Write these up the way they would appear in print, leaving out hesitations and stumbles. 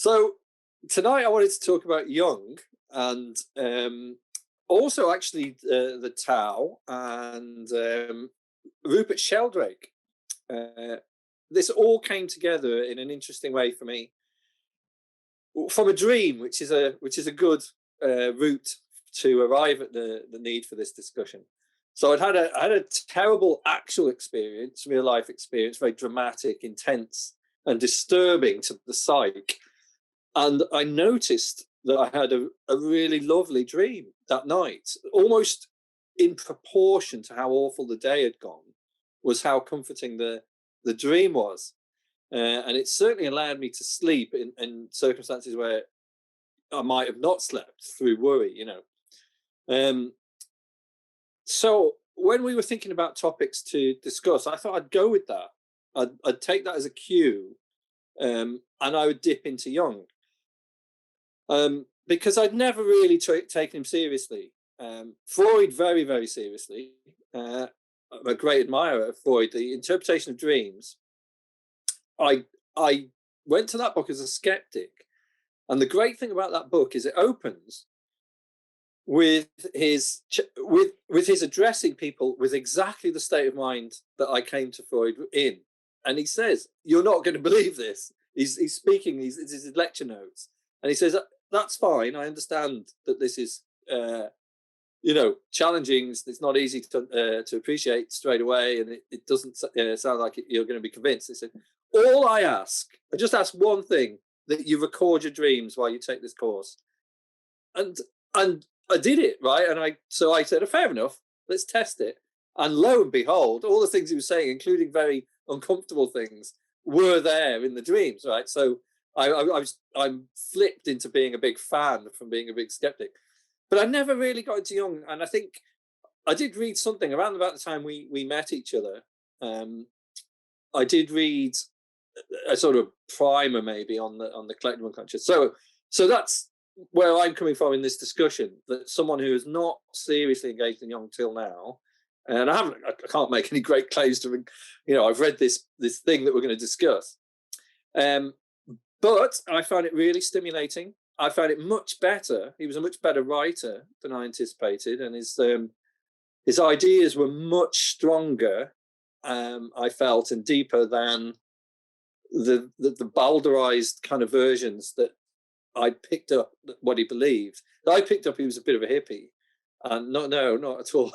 So tonight I wanted to talk about Jung and also actually the Tao and Rupert Sheldrake. This all came together in an interesting way for me from a dream, which is a good route to arrive at the need for this discussion. So I had a terrible actual experience, real life experience, very dramatic, intense, and disturbing to the psyche. And I noticed that I had a really lovely dream that night, almost in proportion to how awful the day had gone, was how comforting the dream was. And it certainly allowed me to sleep in circumstances where I might have not slept through worry, you know. So when we were thinking about topics to discuss, I thought I'd go with that. I'd take that as a cue, and I would dip into Jung. Because I'd never really taken him seriously. Freud, very, very seriously. I'm a great admirer of Freud. The interpretation of dreams. I went to that book as a skeptic, and the great thing about that book is it opens with his addressing people with exactly the state of mind that I came to Freud in, and he says, "You're not going to believe this." He's speaking. This is his lecture notes, and he says, "That's fine. I understand that this is, challenging. It's not easy to appreciate straight away, and it doesn't sound like you're going to be convinced." He said, I just ask one thing, that you record your dreams while you take this course." And I did it, right? And I said, fair enough, let's test it. And lo and behold, all the things he was saying, including very uncomfortable things, were there in the dreams, right? So I'm flipped into being a big fan from being a big skeptic. But I never really got into Jung. And I think I did read something around about the time we met each other. I did read a sort of primer maybe on the collective unconscious. So that's where I'm coming from in this discussion, that someone who has not seriously engaged in Jung till now, and I can't make any great claims to, I've read this thing that we're going to discuss. But I found it really stimulating. I found it much better. He was a much better writer than I anticipated, and his ideas were much stronger, I felt, and deeper than the bowdlerized kind of versions that I picked up what he believed. I picked up he was a bit of a hippie, and not at all.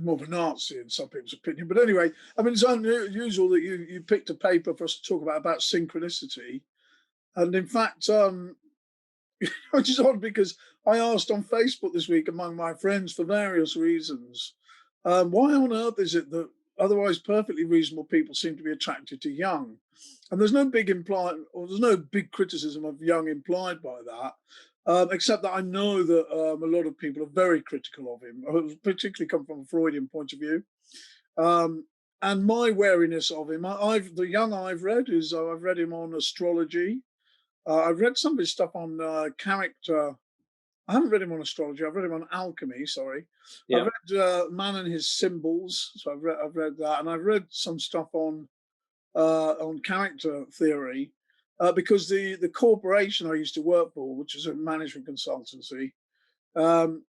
More of a Nazi in some people's opinion, but anyway, I mean, it's unusual that you picked a paper for us to talk about synchronicity, and in fact, which is odd because I asked on Facebook this week among my friends for various reasons, why on earth is it that otherwise perfectly reasonable people seem to be attracted to Jung? And there's no big criticism of Jung implied by that, except that I know that a lot of people are very critical of him, particularly come from a Freudian point of view. And my wariness of him, the Jung I've read is I've read him on astrology. I've read some of his stuff on character. I haven't read him on astrology. I've read him on alchemy. Sorry, yeah. I've read Man and His Symbols. So I've read that, and I've read some stuff on character theory, because the corporation I used to work for, which is a management consultancy,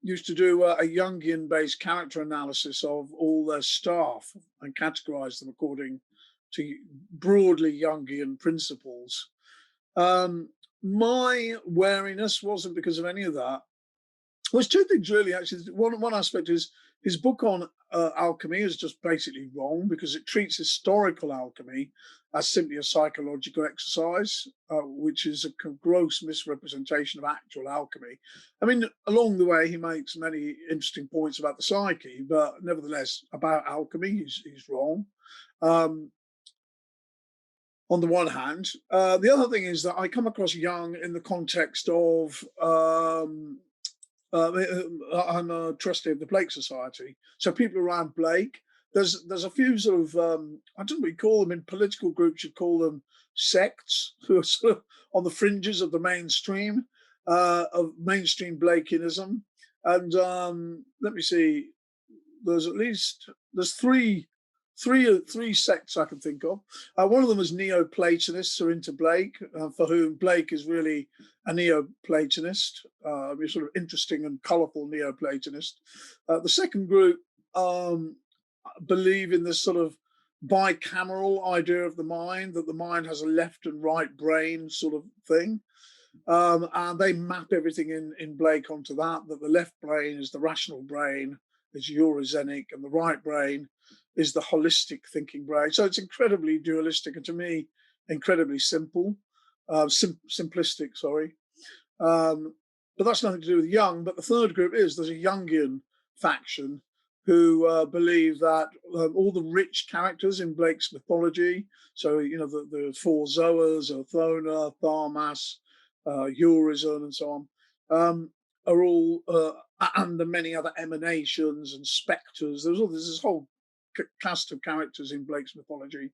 used to do a Jungian-based character analysis of all their staff and categorize them according to broadly Jungian principles. My wariness wasn't because of any of that. Well, it's two things really, actually. One aspect is his book on alchemy is just basically wrong, because it treats historical alchemy as simply a psychological exercise, which is a gross misrepresentation of actual alchemy. I mean, along the way, he makes many interesting points about the psyche, but nevertheless, about alchemy, he's wrong. On the one hand. The other thing is that I come across Jung in the context of, I'm a trustee of the Blake Society. So people around Blake, there's a few sort of, I don't know what you call them in political groups, you'd call them sects, who are sort of on the fringes of the mainstream, of mainstream Blakeanism. And let me see, there's three three sects I can think of. One of them is Neoplatonists who are into Blake, for whom Blake is really a Neoplatonist, a sort of interesting and colourful Neoplatonist. The second group believe in this sort of bicameral idea of the mind, that the mind has a left and right brain sort of thing. And they map everything in Blake onto that the left brain is the rational brain, is Eurozenic, and the right brain is the holistic thinking brain. So it's incredibly dualistic, and to me, incredibly simple, simplistic, sorry. But that's nothing to do with Jung. But the third group there's a Jungian faction who believe that all the rich characters in Blake's mythology, so, you know, the four Zoas, Othona, Tharmas, Urizen, and so on, are all and the many other emanations and spectres. There's this whole cast of characters in Blake's mythology,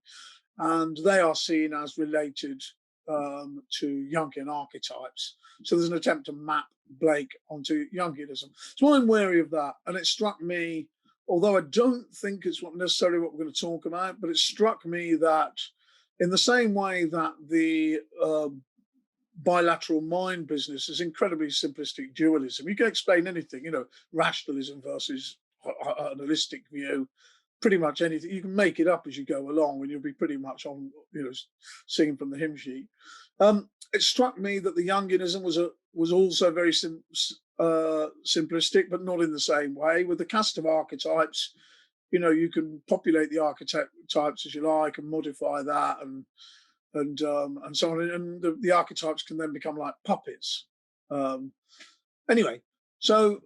and they are seen as related to Jungian archetypes. So there's an attempt to map Blake onto Jungianism. So I'm wary of that, and it struck me, although I don't think it's necessarily what we're going to talk about, but it struck me that in the same way that the bilateral mind business is incredibly simplistic dualism, you can explain anything, you know, rationalism versus an holistic view, pretty much anything. You can make it up as you go along, and you'll be pretty much on, you know, singing from the hymn sheet. It struck me that the Jungianism was also very simplistic, but not in the same way. With the cast of archetypes, you know, you can populate the archetypes as you like and modify that, and so on, and the archetypes can then become like puppets. Anyway, so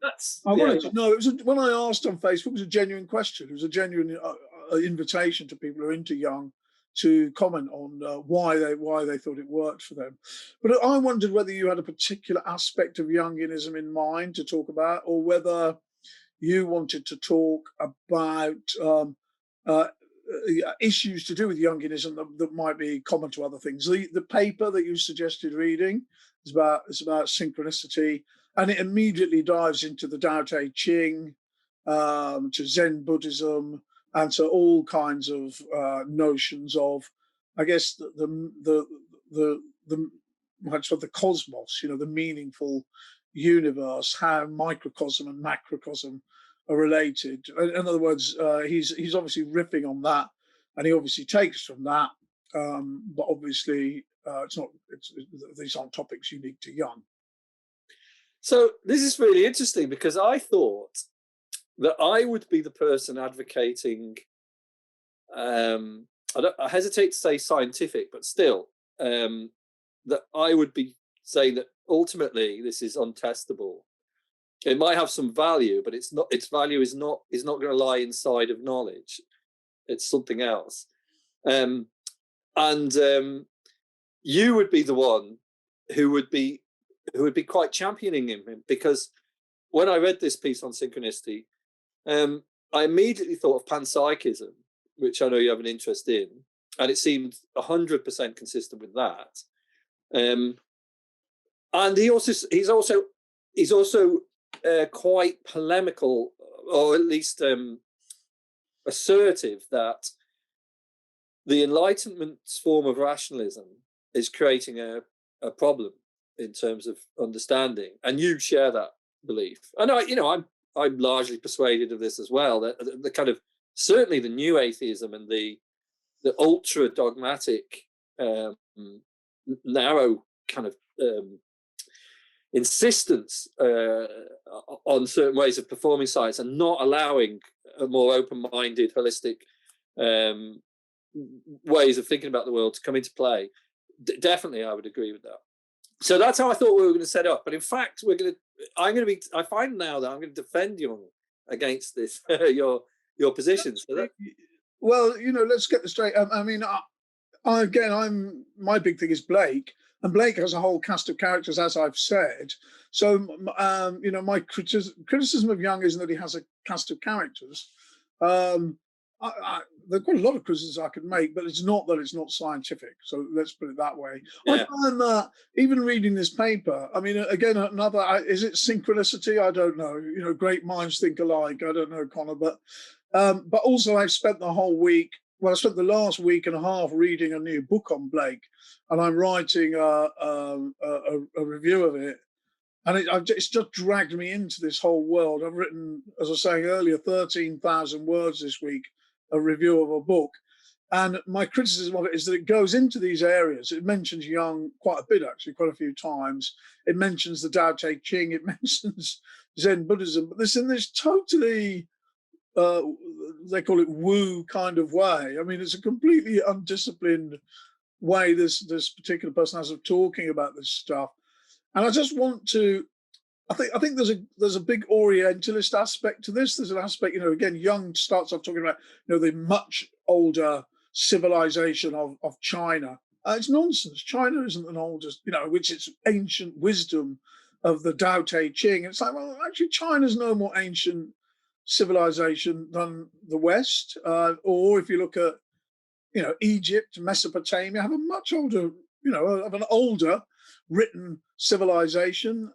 I wanted to know. When I asked on Facebook, it was a genuine question. It was a genuine invitation to people who are into Jung to comment on why they thought it worked for them. But I wondered whether you had a particular aspect of Jungianism in mind to talk about, or whether you wanted to talk about issues to do with Jungianism that might be common to other things. The paper that you suggested reading is about synchronicity, and it immediately dives into the Tao Te Ching, to Zen Buddhism, and to all kinds of notions of, I guess, the cosmos, you know, the meaningful universe, how microcosm and macrocosm are related. In other words, he's obviously riffing on that, and he obviously takes from that, but obviously these aren't topics unique to Jung. So this is really interesting, because I thought that I would be the person advocating, I hesitate to say scientific, but still, that I would be saying that ultimately this is untestable. It might have some value, but its value is not going to lie inside of knowledge. It's something else. And you would be the one who would be quite championing him, because when I read this piece on synchronicity, I immediately thought of panpsychism, which I know you have an interest in, and it seemed 100% consistent with that. And he's also quite polemical, or at least assertive, that the Enlightenment's form of rationalism is creating a problem in terms of understanding, and you share that belief. And I'm largely persuaded of this as well. That the kind of, certainly the new atheism and the ultra dogmatic, narrow kind of insistence on certain ways of performing science, and not allowing a more open-minded, holistic ways of thinking about the world to come into play. Definitely, I would agree with that. So that's how I thought we were going to set up. But in fact, I find now that I'm going to defend Jung against this, your position. Well, you know, let's get this straight. I mean, my big thing is Blake, and Blake has a whole cast of characters, as I've said. So, you know, my criticism of Jung isn't that he has a cast of characters. There's quite a lot of criticisms I could make, but it's not that it's not scientific. So let's put it that way. Yeah. I find that even reading this paper, I mean, again, is it synchronicity? I don't know. You know, great minds think alike. I don't know, Conor, but But also I've spent the whole week, well, I spent the last week and a half reading a new book on Blake, and I'm writing a review of it. And it's just dragged me into this whole world. I've written, as I was saying earlier, 13,000 words this week, a review of a book. And my criticism of it is that it goes into these areas. It mentions Jung quite a bit, actually, quite a few times. It mentions the Tao Te Ching. It mentions Zen Buddhism. But this in this totally, they call it woo kind of way. I mean, it's a completely undisciplined way this particular person has of talking about this stuff. And I just want to, I think there's a big Orientalist aspect to this. There's an aspect, again, Jung starts off talking about, the much older civilization of China. It's nonsense. China isn't an oldest, which is ancient wisdom of the Tao Te Ching. It's like, well, actually, China's no more ancient civilization than the West. Or if you look at, Egypt, Mesopotamia, have a much older, have an older written civilization.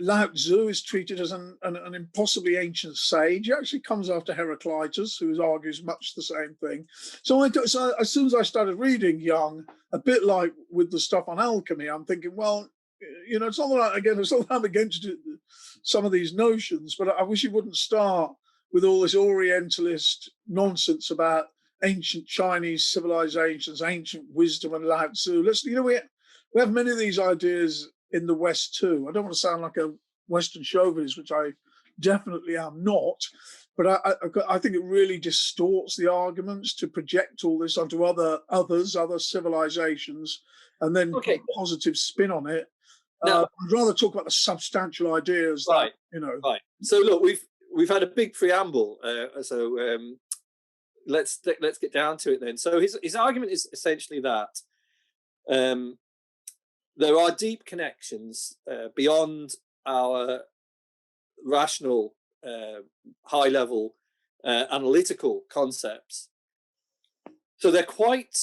Lao Tzu is treated as an impossibly ancient sage. He actually comes after Heraclitus, who argues much the same thing. So as soon as I started reading Jung, a bit like with the stuff on alchemy, I'm thinking, well, it's not that I'm against some of these notions, but I wish he wouldn't start with all this Orientalist nonsense about ancient Chinese civilizations, ancient wisdom, and Lao Tzu. We have many of these ideas in the West too. I don't want to sound like a Western chauvinist, which I definitely am not, but I think it really distorts the arguments to project all this onto other civilizations, and then put a positive spin on it. Now, I'd rather talk about the substantial ideas. Right. Right. So look, we've had a big preamble. Let's get down to it then. So his argument is essentially that there are deep connections beyond our rational, high-level analytical concepts. So they're quite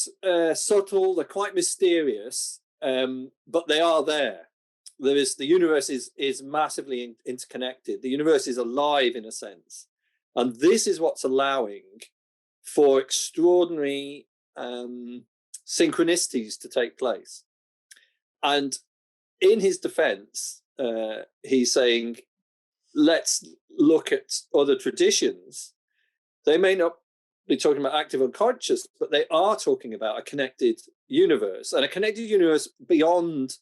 subtle, they're quite mysterious, but they are there. The universe is massively interconnected. The universe is alive in a sense. And this is what's allowing for extraordinary synchronicities to take place. And in his defense, he's saying, let's look at other traditions. They may not be talking about active unconscious, but they are talking about a connected universe, and a connected universe beyond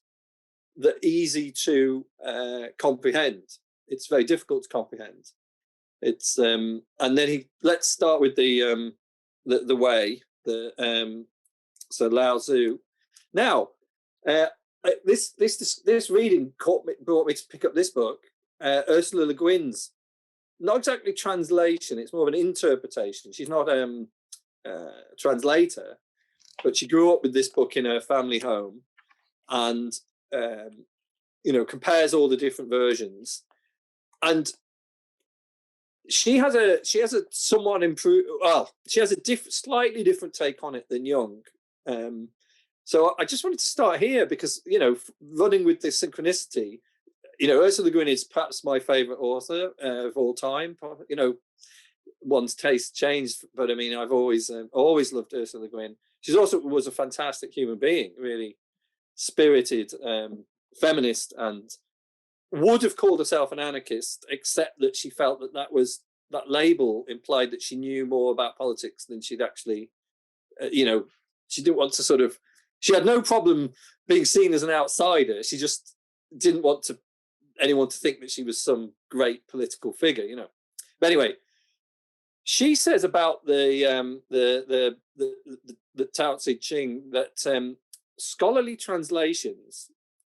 the easy to comprehend. It's very difficult to comprehend. It's and then let's start with the way, so Lao Tzu. Now, this reading brought me to pick up this book, Ursula Le Guin's. Not exactly translation; it's more of an interpretation. She's not a translator, but she grew up with this book in her family home, and compares all the different versions, and she has a somewhat improved. Well, she has a slightly different take on it than Jung. So I just wanted to start here because, running with this synchronicity, Ursula Le Guin is perhaps my favorite author of all time. One's taste changed, but I mean, I've always loved Ursula Le Guin. She also was a fantastic human being, really spirited, feminist, and would have called herself an anarchist, except that she felt that label implied that she knew more about politics than she'd actually, she didn't want to she had no problem being seen as an outsider. She just didn't want anyone to think that she was some great political figure, But anyway, she says about the Tao Te Ching that scholarly translations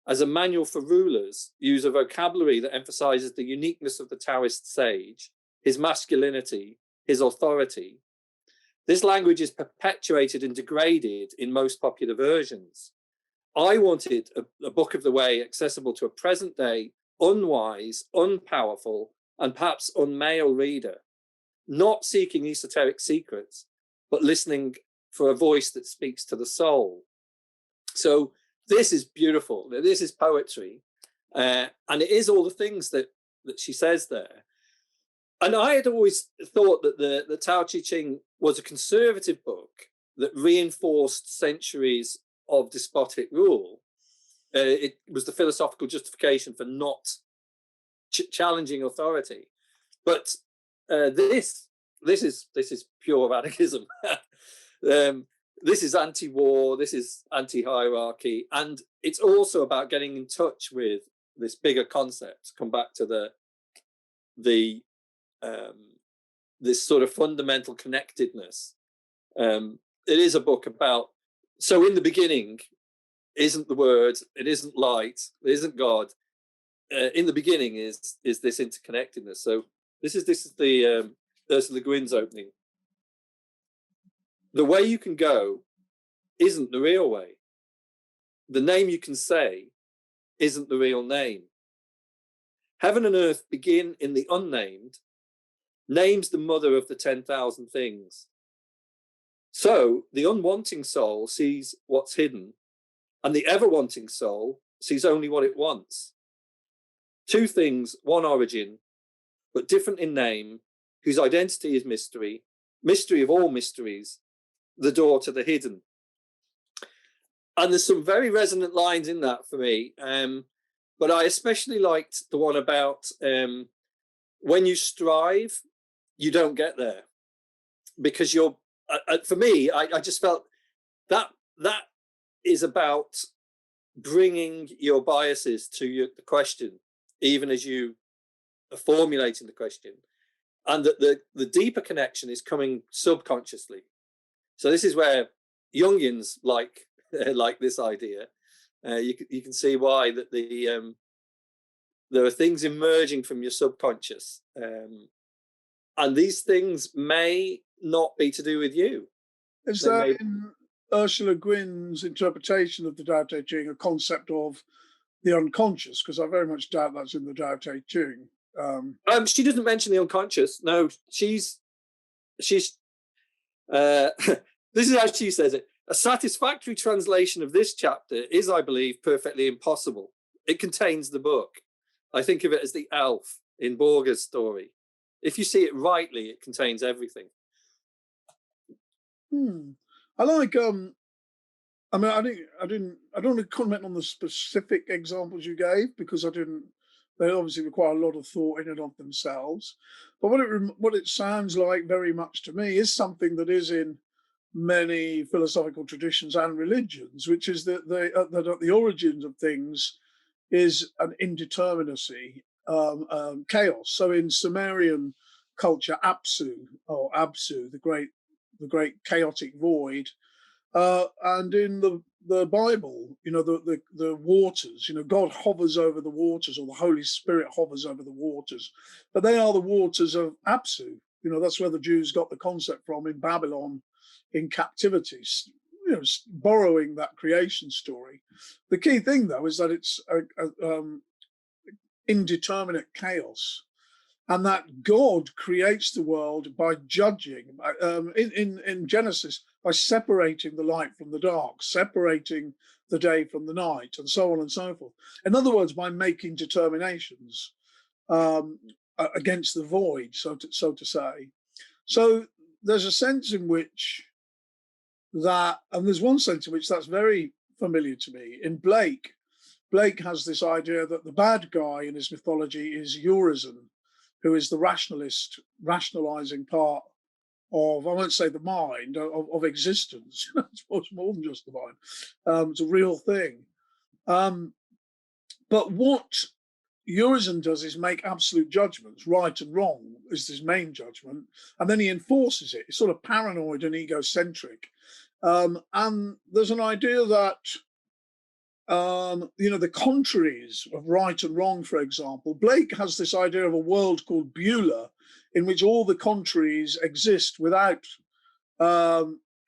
as a manual for rulers use a vocabulary that emphasizes the uniqueness of the Taoist sage, his masculinity, his authority. This language is perpetuated and degraded in most popular versions. I wanted a book of the way accessible to a present day, unwise, unpowerful, and perhaps unmale reader, not seeking esoteric secrets, but listening for a voice that speaks to the soul. So this is beautiful. This is poetry. And it is all the things that she says there. And I had always thought that the Tao Te Ching was a conservative book that reinforced centuries of despotic rule. It was the philosophical justification for not challenging authority. But this is pure anarchism. This is anti-war. This is anti-hierarchy, and it's also about getting in touch with this bigger concept. Come back to this sort of fundamental connectedness. It is a book about. So in the beginning, isn't the word? It isn't light. It isn't God. In the beginning is this interconnectedness. So this is the Ursula Le Guin's opening. The way you can go isn't the real way. The name you can say isn't the real name. Heaven and earth begin in the unnamed. Name's the mother of the 10,000 things. So the unwanting soul sees what's hidden, and the ever-wanting soul sees only what it wants. Two things, one origin, but different in name, whose identity is mystery, mystery of all mysteries, the door to the hidden. And there's some very resonant lines in that for me. But I especially liked the one about when you strive, you don't get there. Because you're, for me, I just felt that is about bringing your biases to the question, even as you are formulating the question. And that the deeper connection is coming subconsciously. So this is where Jungians like this idea. You can see why that there are things emerging from your subconscious, and these things may not be to do with you. Is that in Ursula Le Guin's interpretation of the Tao Te Ching a concept of the unconscious? Because I very much doubt that's in the Tao Te Ching. She doesn't mention the unconscious. No, she's. This is how she says it. A satisfactory translation of this chapter is, I believe, perfectly impossible. It contains the book. I think of it as the elf in Borger's story. If you see it rightly, it contains everything. I like. I mean, I don't want to comment on the specific examples you gave because I didn't. They obviously require a lot of thought in and of themselves. But what it sounds like very much to me is something that is in many philosophical traditions and religions, which is that at the origins of things is an indeterminacy, chaos. So in Sumerian culture, Apsu, the great chaotic void, and in the Bible, the waters, God hovers over the waters, or the Holy Spirit hovers over the waters, but they are the waters of Apsu. That's where the Jews got the concept from in Babylon, in captivity, borrowing that creation story. The key thing, though, is that it's indeterminate chaos, and that God creates the world by judging, in Genesis, by separating the light from the dark, separating the day from the night, and so on and so forth. In other words, by making determinations against the void, so to say. So there's a sense in which and there's one sense in which that's very familiar to me. In Blake has this idea that the bad guy in his mythology is Urizen, who is the rationalizing part of, I won't say the mind, of existence. It's much more than just the mind. It's a real thing. But what Urizen does is make absolute judgments. Right and wrong is his main judgment, and then he enforces it. He's sort of paranoid and egocentric. And there's an idea that, the contraries of right and wrong, for example, Blake has this idea of a world called Beulah, in which all the contraries exist without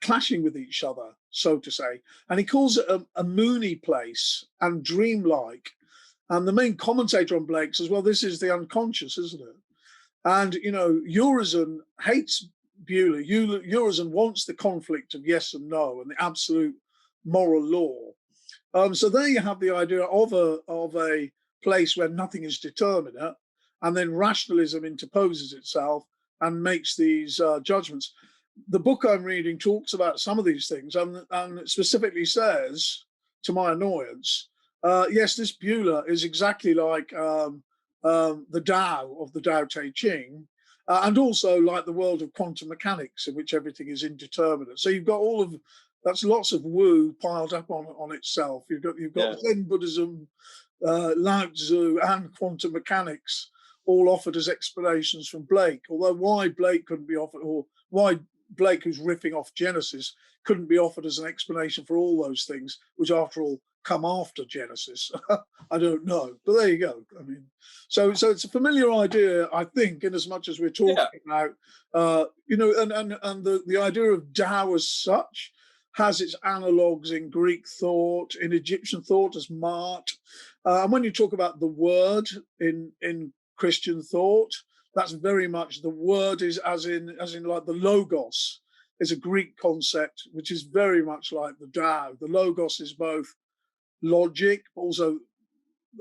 clashing with each other, so to say. And he calls it a moony place and dreamlike. And the main commentator on Blake says, well, this is the unconscious, isn't it? And, Urizen hates Beulah. Urizen wants the conflict of yes and no and the absolute moral law. So there you have the idea of a place where nothing is determinate, and then rationalism interposes itself and makes these judgments. The book I'm reading talks about some of these things, and it specifically says, to my annoyance, yes, this Beulah is exactly like the Tao of the Tao Te Ching, and also like the world of quantum mechanics, in which everything is indeterminate. So you've got all of that's lots of woo piled up on itself. You've got Zen Buddhism, Lao Tzu, and quantum mechanics all offered as explanations from Blake. Although why Blake couldn't be offered, or why Blake, who's riffing off Genesis, couldn't be offered as an explanation for all those things, which after all come after Genesis, I don't know. But there you go. I mean, so it's a familiar idea, I think, in as much as we're talking about, you know, and the idea of Tao as such has its analogues in Greek thought, in Egyptian thought as Ma'at. And when you talk about the word in Christian thought, that's very much the word is as in like the logos is a Greek concept, which is very much like the Tao. The logos is both logic, but also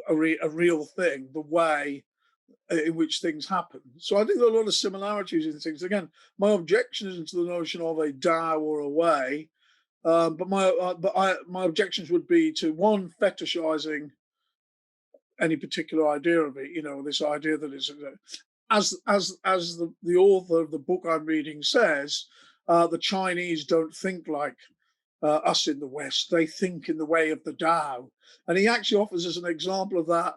a real thing, the way in which things happen. So I think there are a lot of similarities in things. Again, my objection isn't to the notion of a Tao or a way, but my objections would be to one, fetishizing any particular idea of it. You know, this idea that it's as the author of the book I'm reading says, the Chinese don't think like us in the West. They think in the way of the Tao. And he actually offers us an example of that.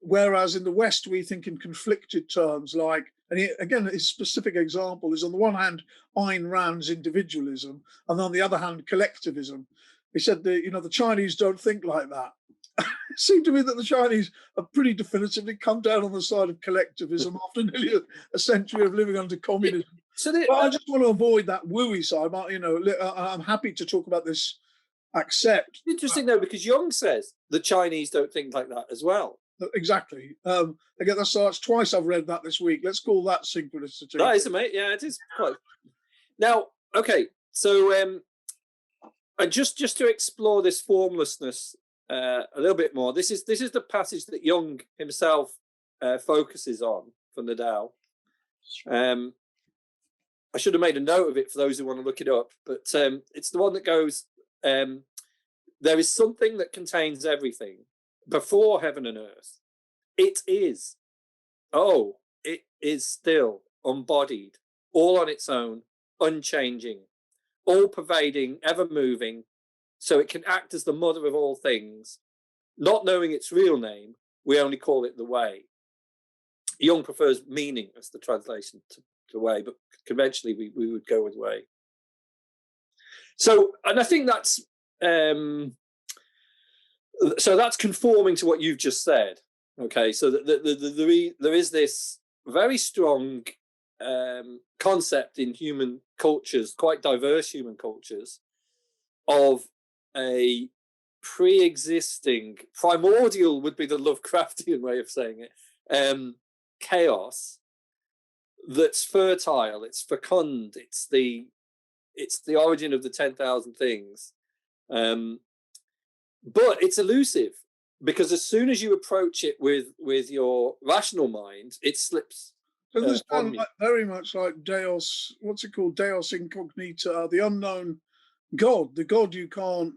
Whereas in the West, we think in conflicted terms, like, and again, his specific example is on the one hand, Ayn Rand's individualism, and on the other hand, collectivism. He said that, you know, the Chinese don't think like that. It seemed to me that the Chinese have pretty definitively come down on the side of collectivism after nearly a century of living under communism. So I just want to avoid that wooey side. You know, I'm happy to talk about this. Accept. Interesting though, because Jung says the Chinese don't think like that as well. Exactly. Again, that's twice I've read that this week. Let's call that synchronicity. That is amazing. Yeah, it is quite. Now, okay, so and just to explore this formlessness a little bit more, this is the passage that Jung himself focuses on from the Tao. I should have made a note of it for those who want to look it up, but it's the one that goes, there is something that contains everything before heaven and earth. It is. Oh, it is still, unbodied, all on its own, unchanging, all pervading, ever moving, so it can act as the mother of all things. Not knowing its real name, we only call it the way. Jung prefers meaning as the translation to way, but conventionally we would go with way. So, and I think that's conforming to what you've just said. Okay, so there is this very strong concept in human cultures, quite diverse human cultures, of a pre-existing, primordial would be the Lovecraftian way of saying it, chaos that's fertile, it's fecund, it's the origin of the 10,000 things. But it's elusive, because as soon as you approach it with your rational mind, it slips. So this kind of very much like Deus, what's it called? Deus incognita, the unknown God, the God you can't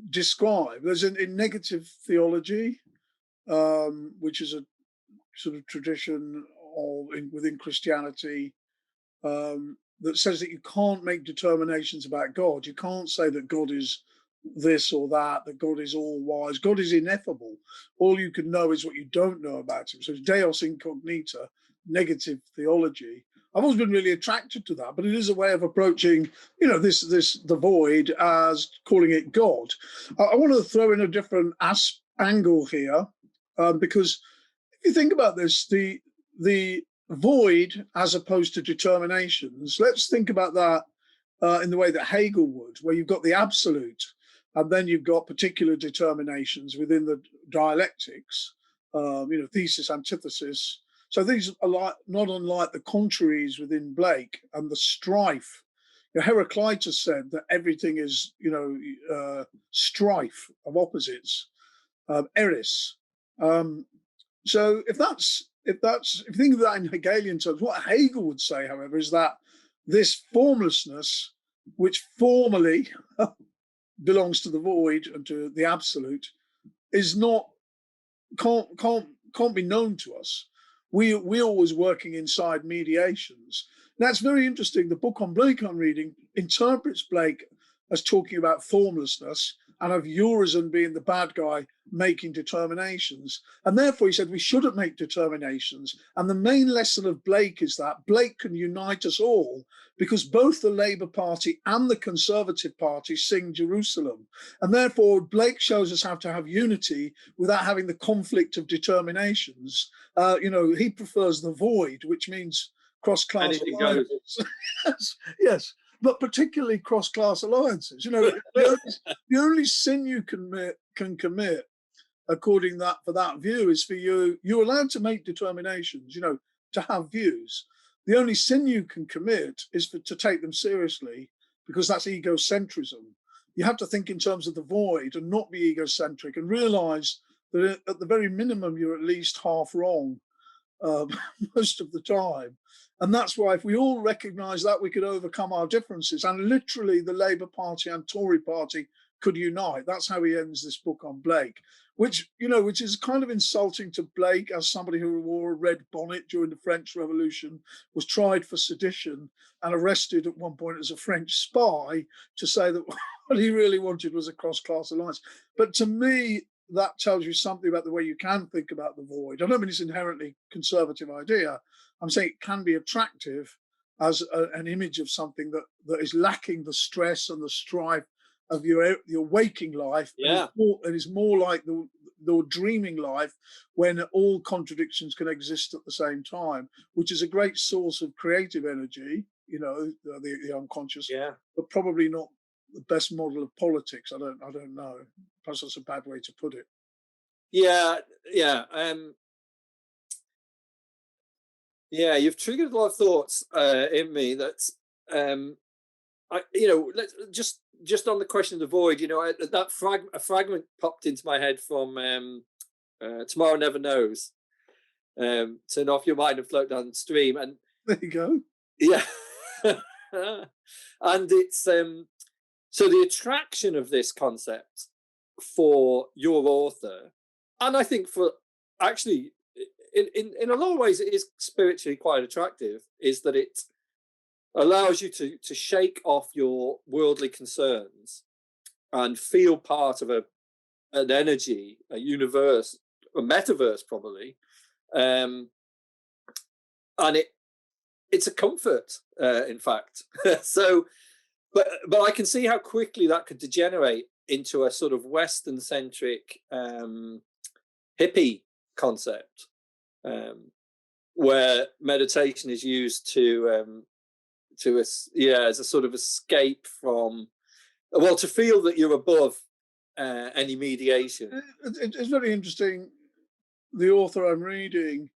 describe. There's in negative theology, which is a sort of tradition within Christianity, that says that you can't make determinations about God. You can't say that God is this or that God is all wise. God is ineffable. All you can know is what you don't know about him. So it's Deus incognita, negative theology. I've always been really attracted to that, but it is a way of approaching, you know, the void as calling it God. I want to throw in a different angle here, because if you think about this, the void as opposed to determinations, let's think about that in the way that Hegel would, where you've got the absolute, and then you've got particular determinations within the dialectics, you know, thesis, antithesis. So these are not unlike the contraries within Blake and the strife. You know, Heraclitus said that everything is, you know, strife of opposites, eris. So if you think of that in Hegelian terms, what Hegel would say, however, is that this formlessness, which formally belongs to the void and to the absolute, is not can't be known to us. We're always working inside mediations. That's very interesting. The book on Blake I'm reading interprets Blake as talking about formlessness and of Urizen being the bad guy making determinations. And therefore, he said we shouldn't make determinations. And the main lesson of Blake is that Blake can unite us all because both the Labour Party and the Conservative Party sing Jerusalem. And therefore, Blake shows us how to have unity without having the conflict of determinations. He prefers the void, which means cross-class alliances. Yes, yes, but particularly cross-class alliances. The only sin you can commit, according for that view, is for you're allowed to make determinations, to have views. The only sin you can commit is to take them seriously, because that's egocentrism. You have to think in terms of the void and not be egocentric, and realize that at the very minimum you're at least half wrong most of the time. And that's why if we all recognize that, we could overcome our differences, and literally the Labour Party and Tory Party could unite. That's how he ends this book on Blake, which is kind of insulting to Blake as somebody who wore a red bonnet during the French Revolution, was tried for sedition and arrested at one point as a French spy, to say that what he really wanted was a cross-class alliance. But to me, that tells you something about the way you can think about the void. I don't mean it's an inherently conservative idea. I'm saying it can be attractive as an image of something that is lacking the stress and the strife of your waking life. Yeah. And is more like the dreaming life, when all contradictions can exist at the same time, which is a great source of creative energy, the unconscious, yeah, but probably not the best model of politics. I don't know. Perhaps that's a bad way to put it. Yeah. You've triggered a lot of thoughts in me. That's let's just on the question of the void. A fragment popped into my head from Tomorrow Never Knows. Turn off your mind and float down stream. And there you go. Yeah. And it's so the attraction of this concept for your author, and I think for actually in a lot of ways it is spiritually quite attractive, is that it allows you to shake off your worldly concerns and feel part of an energy, a universe, a metaverse probably, and it's a comfort, in fact. So, but I can see how quickly that could degenerate into a sort of Western-centric hippie concept, where meditation is used as a sort of escape from, to feel that you're above any mediation. It's very interesting. The author I'm reading,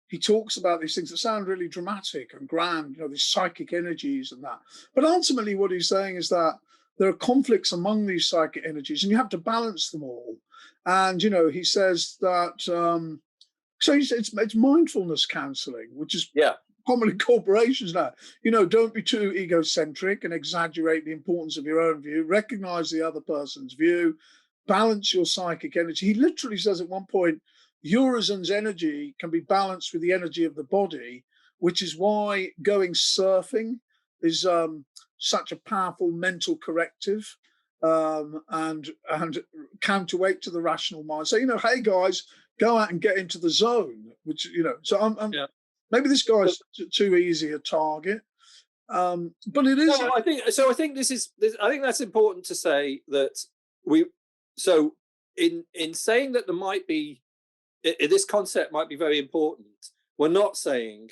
he talks about these things that sound really dramatic and grand, these psychic energies and that. But ultimately what he's saying is that there are conflicts among these psychic energies and you have to balance them all. And, he says that, so it's mindfulness counseling, which is common in corporations now. Don't be too egocentric and exaggerate the importance of your own view. Recognize the other person's view. Balance your psychic energy. He literally says at one point, Urizen's energy can be balanced with the energy of the body, which is why going surfing is such a powerful mental corrective and counterweight to the rational mind. So, hey guys, go out and get into the zone, which, so I'm maybe this guy's too easy a target. But it is. No, I think that's important to say, that in saying that there might be, this concept might be very important. We're not saying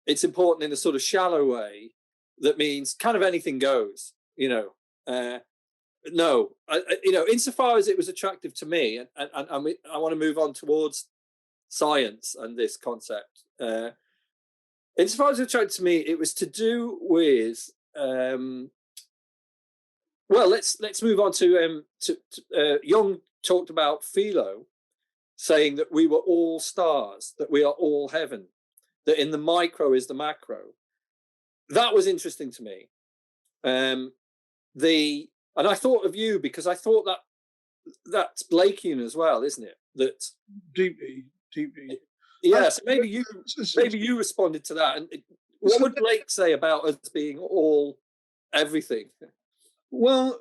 it's important in a sort of shallow way that means kind of anything goes, no, insofar as it was attractive to me, and I want to move on towards science and this concept. Insofar as it was attractive to me, it was to do with, let's move on to Jung talked about philo. saying that we were all stars, that we are all heaven, that in the micro is the macro. That was interesting to me. And I thought of you because I thought that's Blakean as well, isn't it? That deeply. Yeah, so maybe you responded to that. And what would Blake say about us being all everything? Well,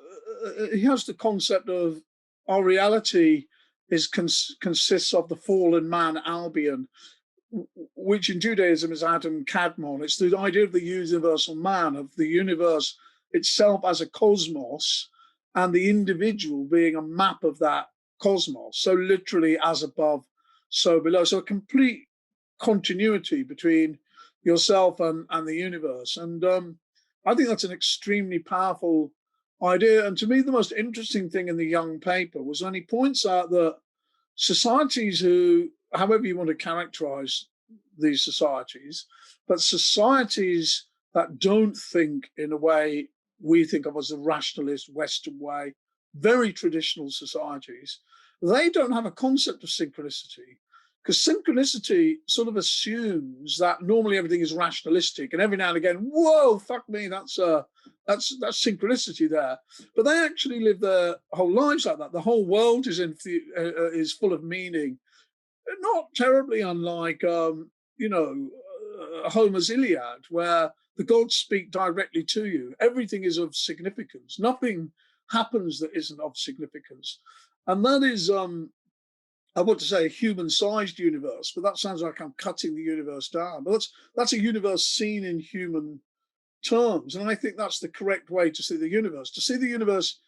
he has the concept of our reality consists of the fallen man Albion, which in Judaism is Adam Kadmon. It's the idea of the universal man, of the universe itself as a cosmos, and the individual being a map of that cosmos. So literally as above, so below. So a complete continuity between yourself and the universe. And I think that's an extremely powerful idea. And to me, the most interesting thing in the Jung paper was when he points out that societies who, however you want to characterize these societies, but societies that don't think in a way we think of as a rationalist Western way, very traditional societies, they don't have a concept of synchronicity, because synchronicity sort of assumes that normally everything is rationalistic, and every now and again, whoa, fuck me, that's synchronicity there. But they actually live their whole lives like that. The whole world is full of meaning, not terribly unlike Homer's Iliad, where the gods speak directly to you. Everything is of significance. Nothing happens that isn't of significance. And that is, I want to say, a human-sized universe, but that sounds like I'm cutting the universe down. But that's a universe seen in human terms. And I think that's the correct way to see the universe. To see the universe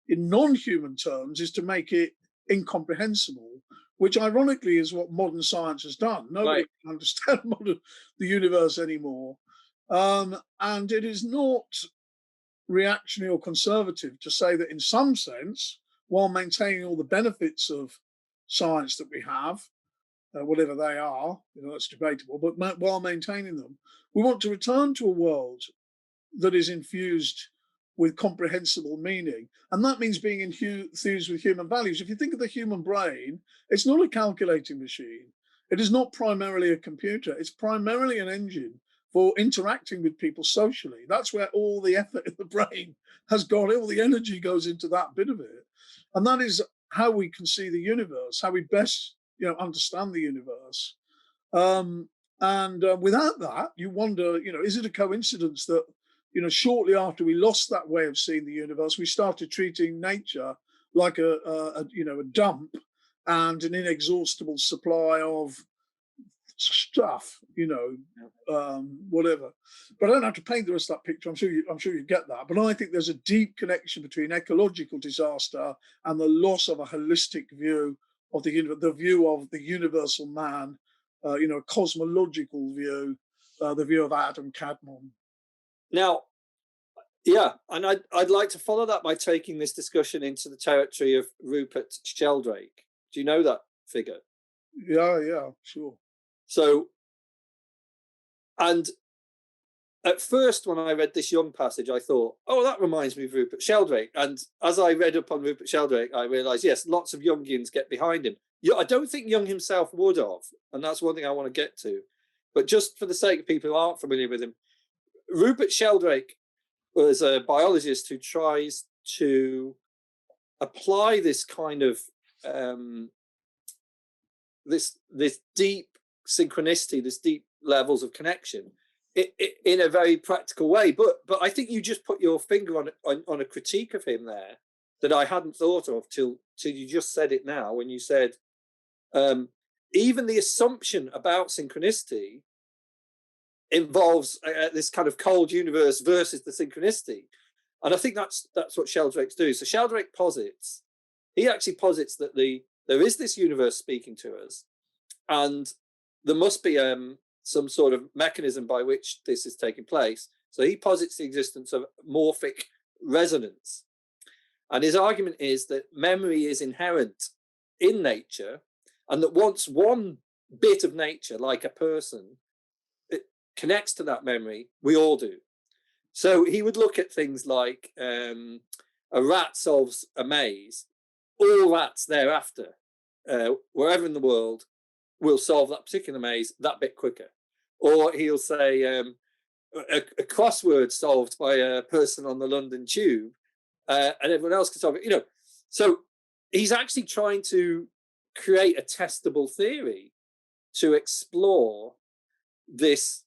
in non-human terms is to make it incomprehensible, which ironically is what modern science has done. Nobody can understand the universe anymore. And it is not reactionary or conservative to say that in some sense, while maintaining all the benefits of science that we have, whatever they are, that's debatable, but while maintaining them, we want to return to a world that is infused with comprehensible meaning. And that means being infused with human values. If you think of the human brain, it's not a calculating machine. It is not primarily a computer. It's primarily an engine for interacting with people socially. That's where all the effort in the brain has gone. All the energy goes into that bit of it. And that is how we can see the universe, how we best understand the universe. Without that, you wonder, is it a coincidence that shortly after we lost that way of seeing the universe, we started treating nature like a dump and an inexhaustible supply of stuff, whatever. But I don't have to paint the rest of that picture. I'm sure you get that. But I think there's a deep connection between ecological disaster and the loss of a holistic view of the view of the universal man, a cosmological view, the view of Adam Kadmon. Now, yeah, and I'd like to follow that by taking this discussion into the territory of Rupert Sheldrake. Do you know that figure? Yeah, sure. So, and at first when I read this Jung passage, I thought, oh, that reminds me of Rupert Sheldrake. And as I read up on Rupert Sheldrake, I realised, yes, lots of Jungians get behind him. I don't think Jung himself would have, and that's one thing I want to get to. But just for the sake of people who aren't familiar with him, Rupert Sheldrake was a biologist who tries to apply this kind of this deep synchronicity, this deep levels of connection in a very practical way. But I think you just put your finger on a critique of him there that I hadn't thought of till you just said it now, when you said even the assumption about synchronicity involves this kind of cold universe versus the synchronicity. And I think that's what Sheldrake's do. So Sheldrake actually posits that there is this universe speaking to us, and there must be some sort of mechanism by which this is taking place. So he posits the existence of morphic resonance. And his argument is that memory is inherent in nature, and that once one bit of nature, like a person, it connects to that memory, we all do. So he would look at things like a rat solves a maze, all rats thereafter wherever in the world, will solve that particular maze that bit quicker. Or he'll say a crossword solved by a person on the London Tube, and everyone else can solve it. You know, so he's actually trying to create a testable theory to explore this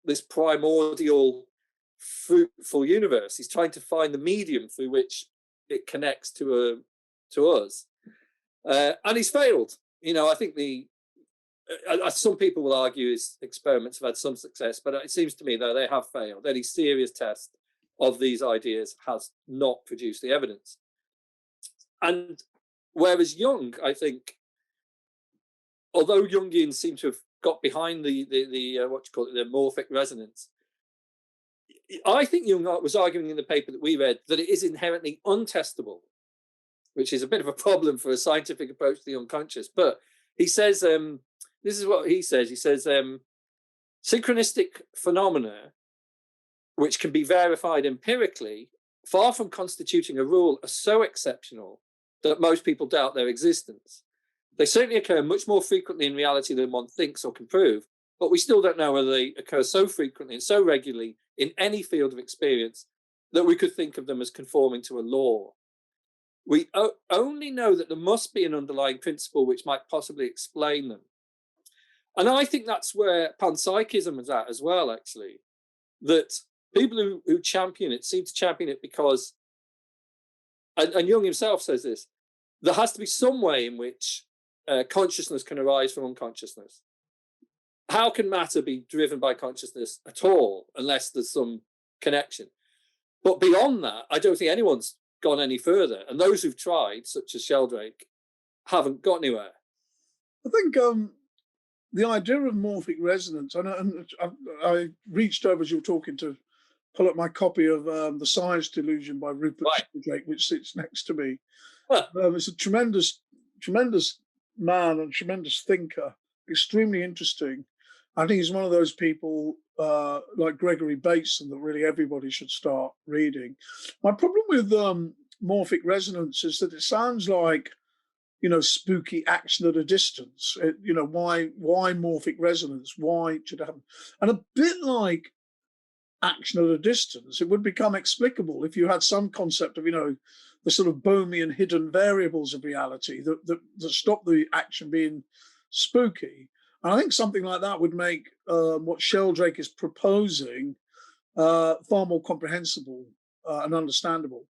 this primordial, fruitful universe. He's trying to find the medium through which it connects to us, and he's failed. You know, I think some people will argue his experiments have had some success, but it seems to me that they have failed. Any serious test of these ideas has not produced the evidence. And whereas Jung, I think, although Jungians seem to have got behind the what you call it, the morphic resonance, I think Jung was arguing in the paper that we read that it is inherently untestable, which is a bit of a problem for a scientific approach to the unconscious. But he says, this is what he says. He says, synchronistic phenomena, which can be verified empirically, far from constituting a rule, are so exceptional that most people doubt their existence. They certainly occur much more frequently in reality than one thinks or can prove, but we still don't know whether they occur so frequently and so regularly in any field of experience that we could think of them as conforming to a law. We only know that there must be an underlying principle which might possibly explain them. And I think that's where panpsychism is at as well, actually. That people who champion it seem to champion it because, and Jung himself says this, there has to be some way in which consciousness can arise from unconsciousness. How can matter be driven by consciousness at all unless there's some connection? But beyond that, I don't think anyone's gone any further. And those who've tried, such as Sheldrake, haven't got anywhere. I think the idea of morphic resonance, and I reached over as you were talking to pull up my copy of The Science Delusion by Rupert Sheldrake, which sits next to me. It's a tremendous man and tremendous thinker, extremely interesting. I think he's one of those people like Gregory Bateson that really everybody should start reading. My problem with morphic resonance is that it sounds like, you know, spooky action at a distance. You know, why morphic resonance? Why should it happen? And a bit like action at a distance, it would become explicable if you had some concept of, you know, the sort of Bohmian hidden variables of reality that stop the action being spooky. And I think something like that would make what Sheldrake is proposing far more comprehensible and understandable.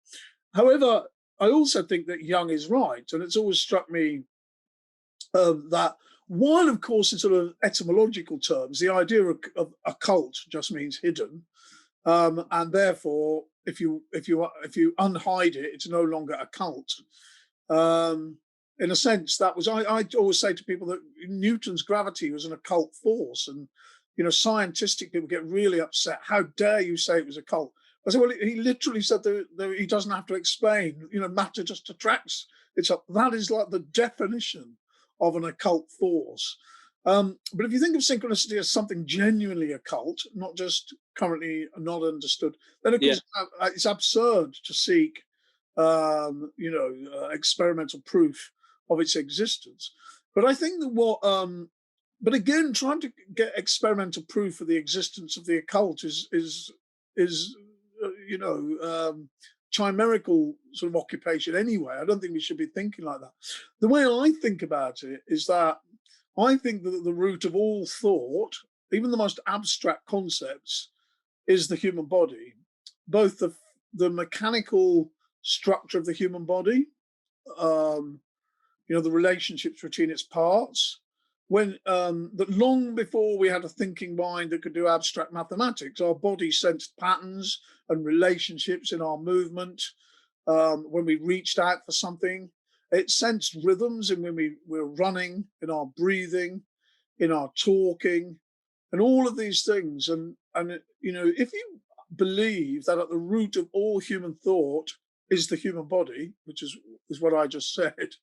However, I also think that Jung is right. And it's always struck me that while, of course, in sort of etymological terms, the idea of occult just means hidden. And therefore, if you unhide it, it's no longer a cult. In a sense, that was I always say to people that Newton's gravity was an occult force, and you know, scientific people get really upset. How dare you say it was a cult? I said, well, he literally said that he doesn't have to explain. You know, matter just attracts. That is like the definition of an occult force. But if you think of synchronicity as something genuinely occult, not just currently not understood, then of course it's absurd to seek, experimental proof of its existence. But I think that but again, trying to get experimental proof of the existence of the occult is chimerical sort of occupation anyway. I don't think we should be thinking like that. The way I think about it is that I think that the root of all thought, even the most abstract concepts, is the human body, both the mechanical structure of the human body, the relationships between its parts. That long before we had a thinking mind that could do abstract mathematics, our body sensed patterns and relationships in our movement. When we reached out for something, it sensed rhythms in when we're running, in our breathing, in our talking, and all of these things. And if you believe that at the root of all human thought is the human body, which is what I just said,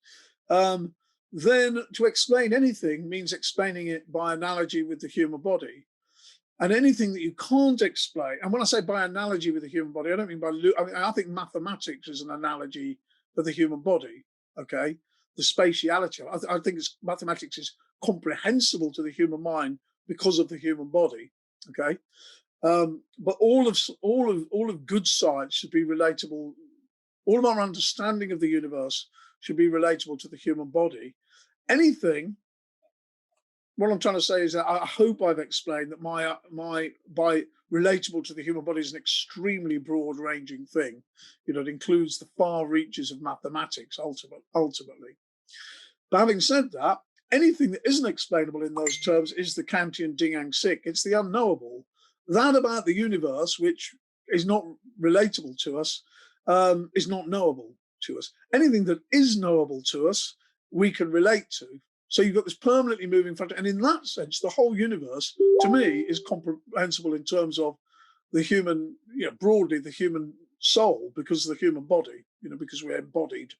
then to explain anything means explaining it by analogy with the human body. And anything that you can't explain, and when I say by analogy with the human body, I don't mean I think mathematics is an analogy for the human body, okay? the spatiality. I think mathematics is comprehensible to the human mind because of the human body. Okay, but all of good science should be relatable. All of our understanding of the universe should be relatable to the human body. Anything. What I'm trying to say is that I hope I've explained that my by relatable to the human body is an extremely broad-ranging thing. You know, it includes the far reaches of mathematics ultimately. But having said that, anything that isn't explainable in those terms is the Kantian Ding Yang Sik. It's the unknowable. That about the universe, which is not relatable to us, is not knowable to us. Anything that is knowable to us, we can relate to. So you've got this permanently moving factor. And in that sense, the whole universe, to me, is comprehensible in terms of the human, you know, broadly the human soul, because of the human body, you know, because we're embodied.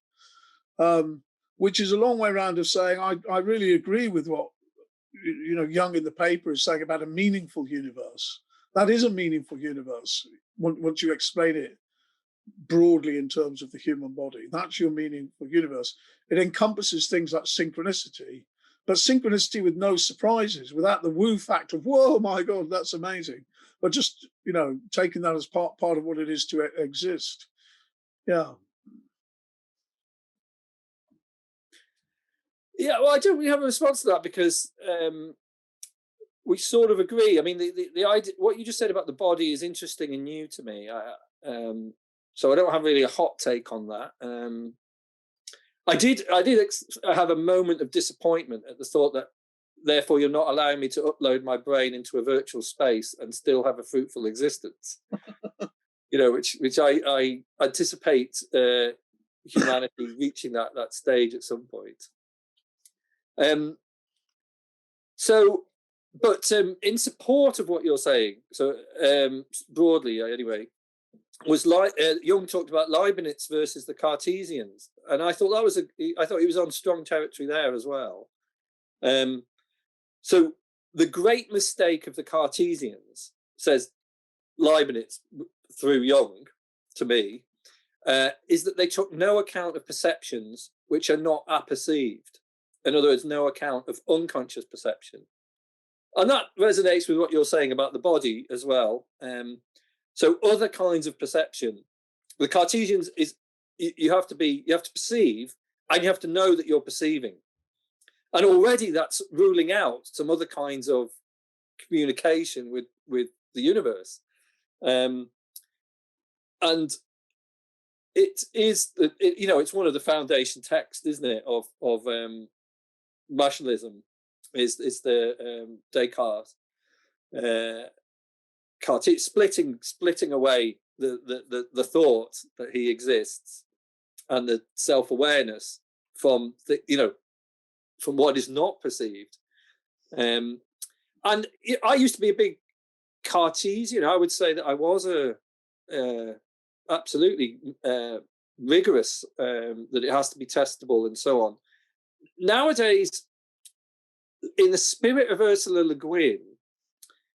Which is a long way around of saying I really agree with what, you know, Jung in the paper is saying about a meaningful universe. That is a meaningful universe once you explain it broadly in terms of the human body. That's your meaningful universe. It encompasses things like synchronicity, but synchronicity with no surprises, without the woo factor of, whoa, my God, that's amazing. But just, you know, taking that as part of what it is to exist. Yeah. Yeah, well, I don't really have a response to that because we sort of agree. I mean, the idea, what you just said about the body is interesting and new to me. So I don't have really a hot take on that. I did have a moment of disappointment at the thought that therefore you're not allowing me to upload my brain into a virtual space and still have a fruitful existence. You know, which I anticipate humanity reaching that stage at some point. But in support of what you're saying, so broadly anyway, was like Jung talked about Leibniz versus the Cartesians, and I thought I thought he was on strong territory there as well. So the great mistake of the Cartesians, says Leibniz through Jung, to me, is that they took no account of perceptions which are not apperceived. In other words, no account of unconscious perception. And that resonates with what you're saying about the body as well. So other kinds of perception, the Cartesians is you have to perceive, and you have to know that you're perceiving. And already that's ruling out some other kinds of communication with the universe. And it is, you know, it's one of the foundation texts, isn't it, of rationalism, is the Descartes splitting away the thought that he exists and the self-awareness from from what is not perceived. And I used to be a big Cartesian. I would say that I was absolutely rigorous, that it has to be testable and so on. Nowadays, in the spirit of Ursula Le Guin,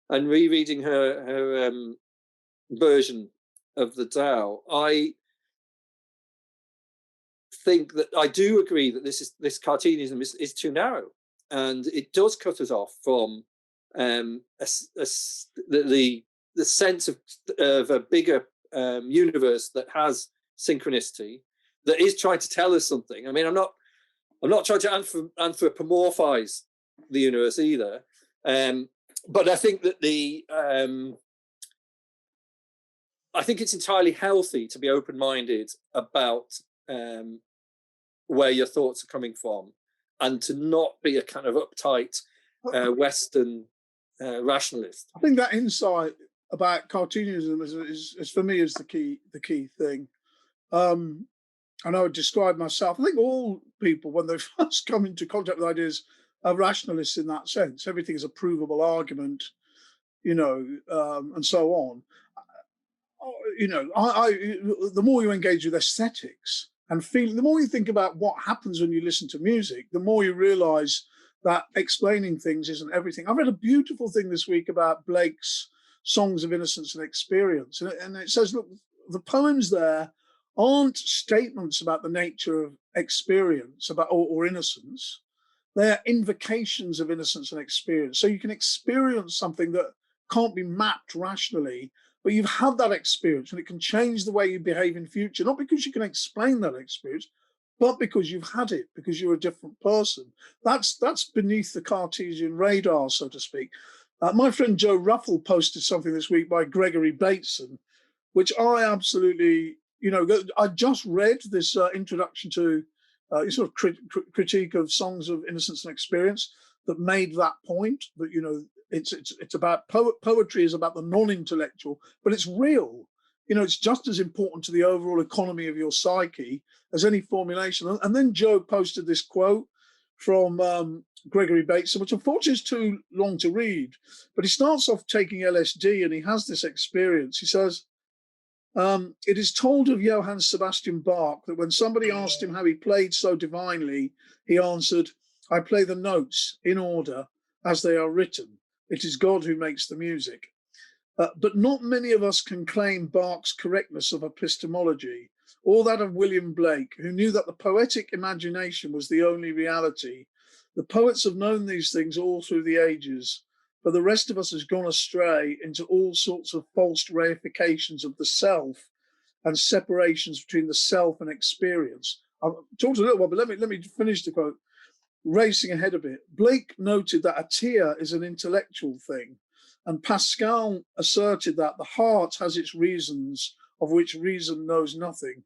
and rereading her version of the Tao, I think that I do agree that this Cartesianism is too narrow, and it does cut us off from the sense of a bigger universe that has synchronicity, that is trying to tell us something. I mean, I'm not trying to anthropomorphize the universe either, but I think that I think it's entirely healthy to be open-minded about where your thoughts are coming from, and to not be a kind of uptight Western rationalist. I think that insight about Cartesianism is for me is the key thing. And I would describe myself, I think all people, when they first come into contact with ideas, are rationalists in that sense. Everything is a provable argument, you know, and so on. You know, the more you engage with aesthetics and feeling, the more you think about what happens when you listen to music, the more you realize that explaining things isn't everything. I read a beautiful thing this week about Blake's Songs of Innocence and Experience. And it says, look, the poems there aren't statements about the nature of experience or innocence. They're invocations of innocence and experience. So you can experience something that can't be mapped rationally, but you've had that experience and it can change the way you behave in future, not because you can explain that experience, but because you've had it, because you're a different person. That's beneath the Cartesian radar, so to speak. My friend Joe Ruffle posted something this week by Gregory Bateson, which I absolutely, I just read this introduction to sort of critique of songs of innocence and experience that made that point, that, it's about poetry is about the non-intellectual, but it's real. It's just as important to the overall economy of your psyche as any formulation. And then Joe posted this quote from Gregory Bateson, which unfortunately is too long to read, but he starts off taking LSD and he has this experience. He says, it is told of Johann Sebastian Bach that when somebody asked him how he played so divinely, he answered, I play the notes in order as they are written. It is God who makes the music. But not many of us can claim Bach's correctness of epistemology, or that of William Blake, who knew that the poetic imagination was the only reality. The poets have known these things all through the ages, but the rest of us has gone astray into all sorts of false reifications of the self and separations between the self and experience. I've talked a little while, but let me finish the quote. Racing ahead a bit, Blake noted that a tear is an intellectual thing, and Pascal asserted that the heart has its reasons of which reason knows nothing.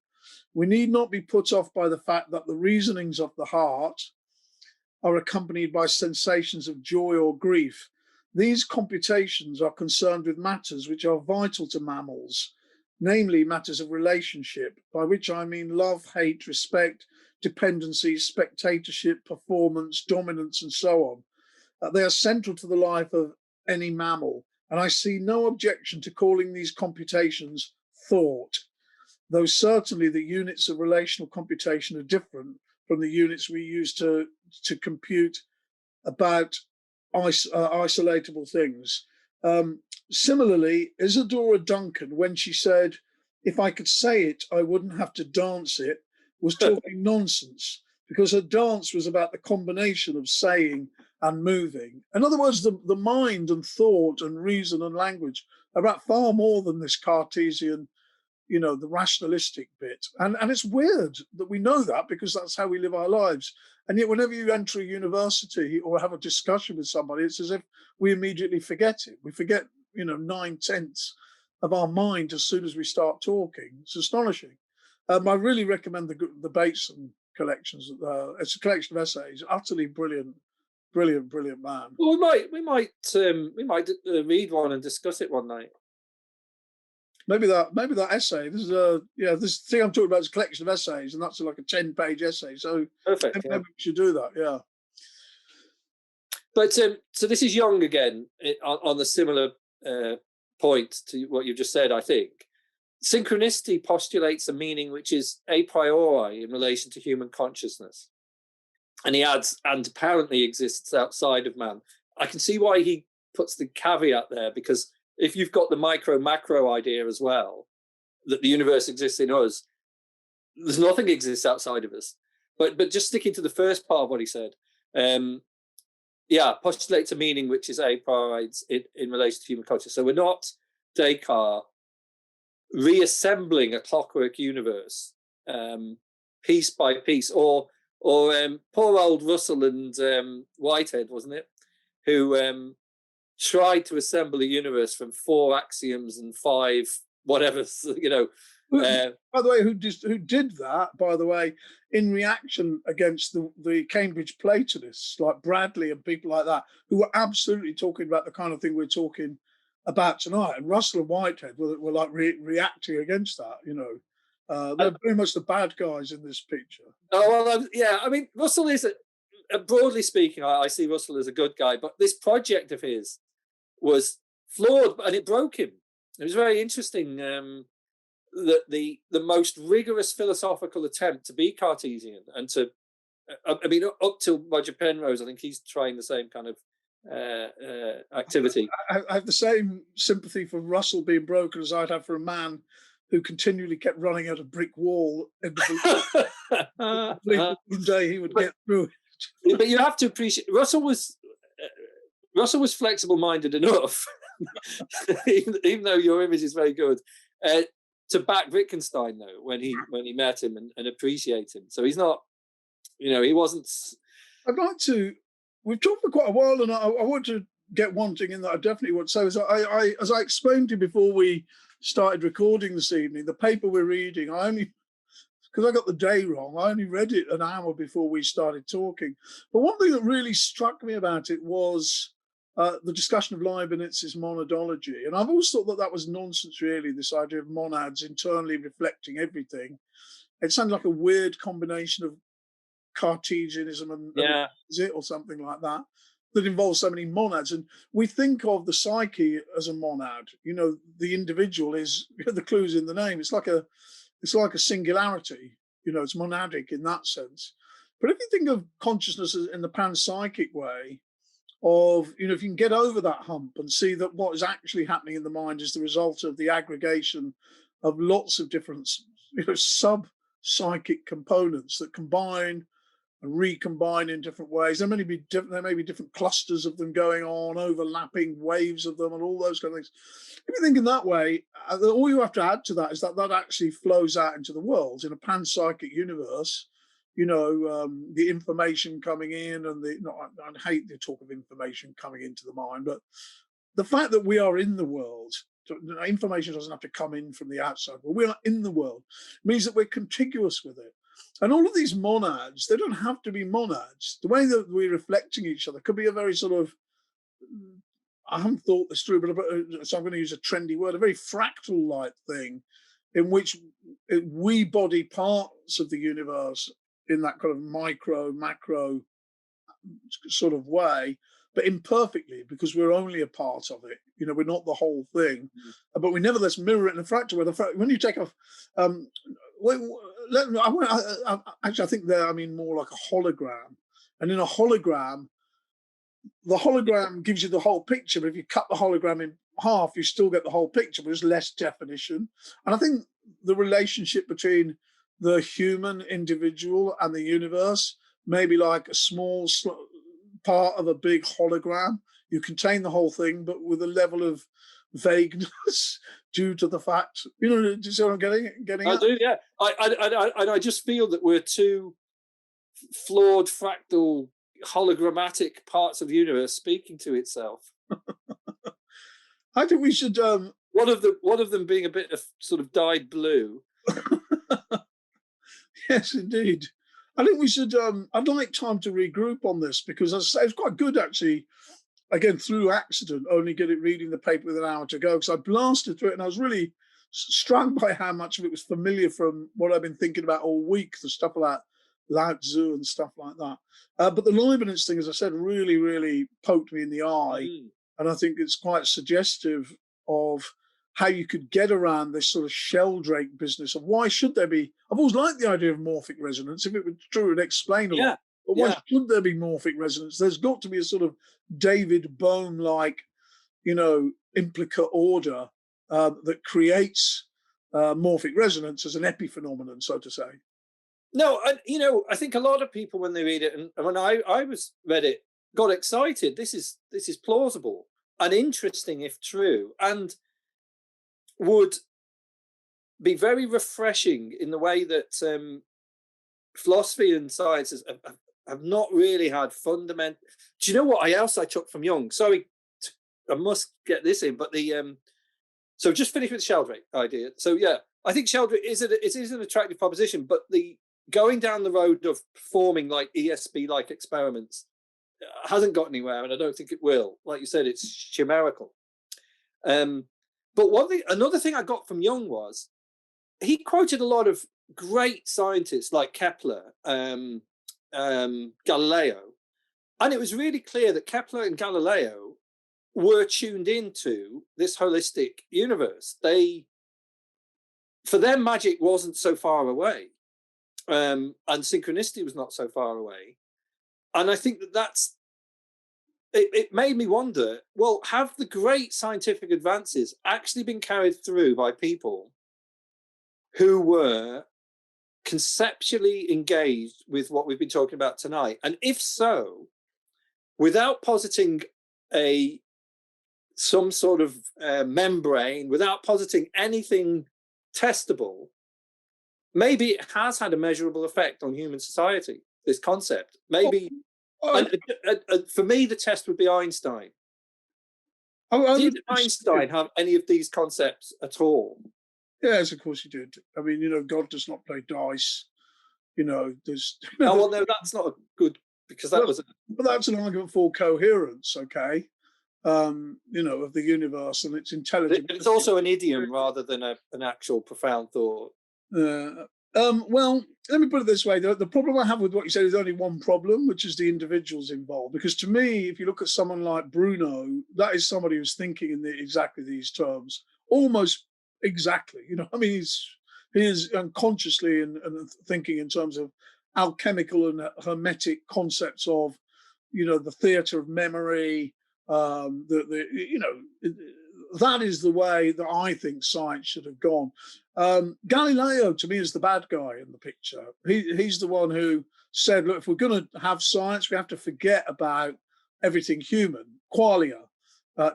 We need not be put off by the fact that the reasonings of the heart are accompanied by sensations of joy or grief. These computations are concerned with matters which are vital to mammals, namely matters of relationship, by which I mean love, hate, respect, dependency, spectatorship, performance, dominance, and so on. They are central to the life of any mammal, and I see no objection to calling these computations thought, though certainly the units of relational computation are different from the units we use to compute about isolatable things. Similarly, Isadora Duncan, when she said, if I could say it, I wouldn't have to dance it, was talking nonsense, because her dance was about the combination of saying and moving. In other words, the mind and thought and reason and language are about far more than this Cartesian, the rationalistic bit. And it's weird that we know that, because that's how we live our lives. And yet whenever you enter a university or have a discussion with somebody, it's as if we immediately forget it. We forget, 9/10 of our mind as soon as we start talking. It's astonishing. I really recommend the Bateson collections. It's a collection of essays, utterly brilliant man. Well, we might read one and discuss it one night. Maybe that essay. This thing I'm talking about is a collection of essays, and that's like a 10-page essay. So perfect. Maybe we should do that. Yeah. But so this is Jung again on the similar point to what you just said. I think synchronicity postulates a meaning which is a priori in relation to human consciousness, and he adds, and apparently exists outside of man. I can see why he puts the caveat there, because if you've got the micro-macro idea as well, that the universe exists in us, there's nothing exists outside of us. But just sticking to the first part of what he said, postulates a meaning which is a priori in relation to human consciousness. So we're not, Descartes, reassembling a clockwork universe piece by piece, or poor old Russell and Whitehead, wasn't it, who tried to assemble a universe from 4 axioms and 5 whatever, by the way, who did that, by the way, in reaction against the Cambridge Platonists like Bradley and people like that, who were absolutely talking about the kind of thing we're talking about tonight. And Russell and Whitehead were like reacting against that, They're very much the bad guys in this picture. Oh, well, yeah. I mean, Russell is, broadly speaking, I see Russell as a good guy, but this project of his was flawed, and it broke him. It was very interesting that the most rigorous philosophical attempt to be Cartesian and to, up till Roger Penrose, I think he's trying the same kind of activity. I have the same sympathy for Russell being broken as I'd have for a man who continually kept running at a brick wall in the belief that one day he would get through it. But you have to appreciate Russell was flexible-minded enough, even though your image is very good, to back Wittgenstein though when he met him and appreciate him. So he's not, he wasn't. I'd like to. We've talked for quite a while, and I want to get one thing in that I definitely want to say. As I explained to you before we started recording this evening, the paper we're reading, because I got the day wrong, I only read it an hour before we started talking. But one thing that really struck me about it was the discussion of Leibniz's monadology. And I've always thought that was nonsense, really, this idea of monads internally reflecting everything. It sounded like a weird combination of Cartesianism and it or something like that involves so many monads. And we think of the psyche as a monad. The individual is, the clues in the name. It's like a singularity. It's monadic in that sense. But if you think of consciousness in the panpsychic way, of if you can get over that hump and see that what is actually happening in the mind is the result of the aggregation of lots of different sub-psychic components that combine and recombine in different ways. There may be different clusters of them going on, overlapping waves of them, and all those kind of things. If you think in that way, all you have to add to that is that actually flows out into the world in a panpsychic universe. The information coming in, and I hate the talk of information coming into the mind, but the fact that we are in the world, information doesn't have to come in from the outside, but we are in the world, means that we're contiguous with it. And all of these monads, they don't have to be monads. The way that we're reflecting each other could be a very sort of, I haven't thought this through, but so I'm going to use a trendy word, a very fractal-like thing, in which we body parts of the universe in that kind of micro, macro sort of way, but imperfectly, because we're only a part of it. We're not the whole thing, but we nevertheless mirror it in a fractal way. When you take off, actually, I think there, I mean more like a hologram, and in a hologram, the hologram gives you the whole picture, but if you cut the hologram in half, you still get the whole picture, but there's less definition. And I think the relationship between the human individual and the universe may be like a small part of a big hologram. You contain the whole thing, but with a level of vagueness due to the fact, do you see what I'm getting I at? do, yeah. I just feel that we're two flawed, fractal, hologrammatic parts of the universe speaking to itself. I think we should. One of them being a bit of sort of dyed blue. Yes, indeed. I think we should. I'd like time to regroup on this, because as I say, it's quite good actually. Again, through accident, only reading the paper with an hour to go, because I blasted through it and I was really struck by how much of it was familiar from what I've been thinking about all week, the stuff about Lao Tzu and stuff like that. But the Leibniz thing, as I said, really, really poked me in the eye. And I think it's quite suggestive of how you could get around this sort of Sheldrake business of why should there be. I've always liked the idea of morphic resonance. If it were true, it'd explain a lot. But why should there be morphic resonance? There's got to be a sort of David Bohm-like, implicate order that creates morphic resonance as an epiphenomenon, so to say. No, I think a lot of people when they read it, and when I read it, got excited. This is plausible and interesting if true, and would be very refreshing in the way that philosophy and science have not really had fundamental. Do you know what else I took from Jung? Sorry, I must get this in, but so just finish with the Sheldrake idea. So yeah, I think Sheldrake is an attractive proposition, but the going down the road of performing like ESP-like experiments hasn't got anywhere, and I don't think it will. Like you said, it's chimerical. But another thing I got from Jung was he quoted a lot of great scientists like Kepler, Galileo, and it was really clear that Kepler and Galileo were tuned into this holistic universe. For them, magic wasn't so far away, and synchronicity was not so far away. And I think it made me wonder, well, have the great scientific advances actually been carried through by people who were conceptually engaged with what we've been talking about tonight? And if so, without positing some sort of membrane, without positing anything testable, maybe it has had a measurable effect on human society, this concept. Maybe, for me, the test would be Einstein. Did Einstein have any of these concepts at all? Yes, of course he did. I mean, God does not play dice. There's. Oh, well, no, that's not a good, because that was. But that's an argument for coherence, okay? Of the universe and its intelligence. It's also an idiom rather than an actual profound thought. Well, let me put it this way. The problem I have with what you said is only one problem, which is the individuals involved. Because to me, if you look at someone like Bruno, that is somebody who's thinking in exactly these terms, almost exactly. I mean, he is unconsciously and thinking in terms of alchemical and hermetic concepts of, the theatre of memory. That is the way that I think science should have gone. Galileo, to me, is the bad guy in the picture. He's the one who said, look, if we're going to have science, we have to forget about everything human, qualia,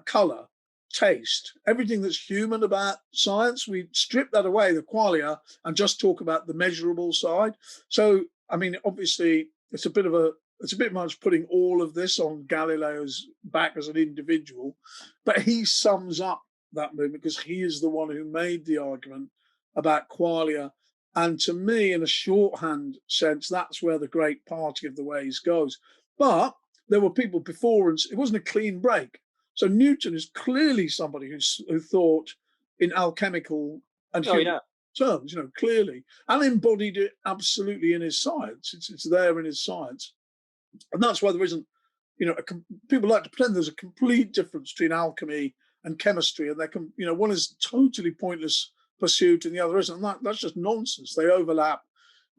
colour, taste, everything that's human about science. We strip that away, the qualia, and just talk about the measurable side. So, I mean, obviously, it's a bit much putting all of this on Galileo's back as an individual, but he sums up that movement because he is the one who made the argument about qualia. And to me, in a shorthand sense, that's where the great party of the ways goes. But there were people before, and it wasn't a clean break. So Newton is clearly somebody who thought in alchemical and human terms, clearly, and embodied it absolutely in his science. It's there in his science. And that's why there isn't, people like to pretend there's a complete difference between alchemy and chemistry, and one is totally pointless pursuit and the other isn't. And that's just nonsense. They overlap